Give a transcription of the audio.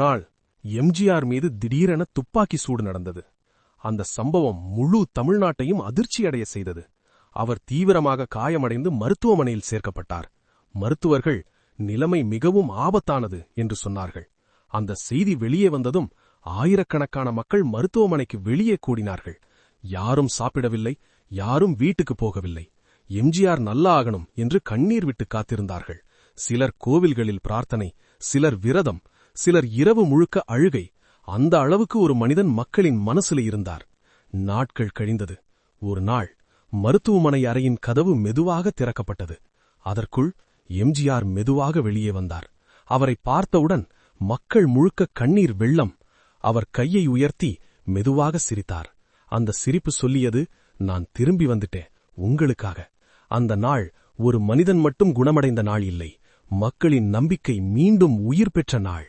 நாள் எம்ஜிஆர் மீது திடீரென துப்பாக்கி சூடு நடந்தது. அந்த சம்பவம் முழு தமிழ்நாட்டையும் அதிர்ச்சியடைய செய்தது. அவர் தீவிரமாக காயமடைந்து மருத்துவமனையில் சேர்க்கப்பட்டார். மருத்துவர்கள் நிலைமை மிகவும் ஆபத்தானது என்று சொன்னார்கள். அந்த செய்தி வெளியே வந்ததும் ஆயிரக்கணக்கான மக்கள் மருத்துவமனைக்கு வெளியே கூடினார்கள். யாரும் சாப்பிடவில்லை, யாரும் வீட்டுக்கு போகவில்லை. எம்ஜிஆர் நல்லா ஆகணும் என்று கண்ணீர் விட்டு காத்திருந்தார்கள். சிலர் கோவில்களில் பிரார்த்தனை, சிலர் விரதம், சிலர் இரவு முழுக்க அழுகை. அந்த அளவுக்கு ஒரு மனிதன் மக்களின் மனசுல இருந்தார். நாட்கள் கழிந்தது. ஒரு நாள் மருத்துவமனை அறையின் கதவு மெதுவாக திறக்கப்பட்டது. அதற்குள் எம்ஜிஆர் மெதுவாக வெளியே வந்தார். அவரை பார்த்தவுடன் மக்கள் முழுக்க கண்ணீர் வெள்ளம். அவர் கையை உயர்த்தி மெதுவாக சிரித்தார். அந்த சிரிப்பு சொல்லியது, நான் திரும்பி வந்துட்டேன் உங்களுக்காக. அந்த நாள் ஒரு மனிதன் மட்டும் குணமடைந்த நாள் இல்லை, மக்களின் நம்பிக்கை மீண்டும் உயிர் பெற்ற நாள்.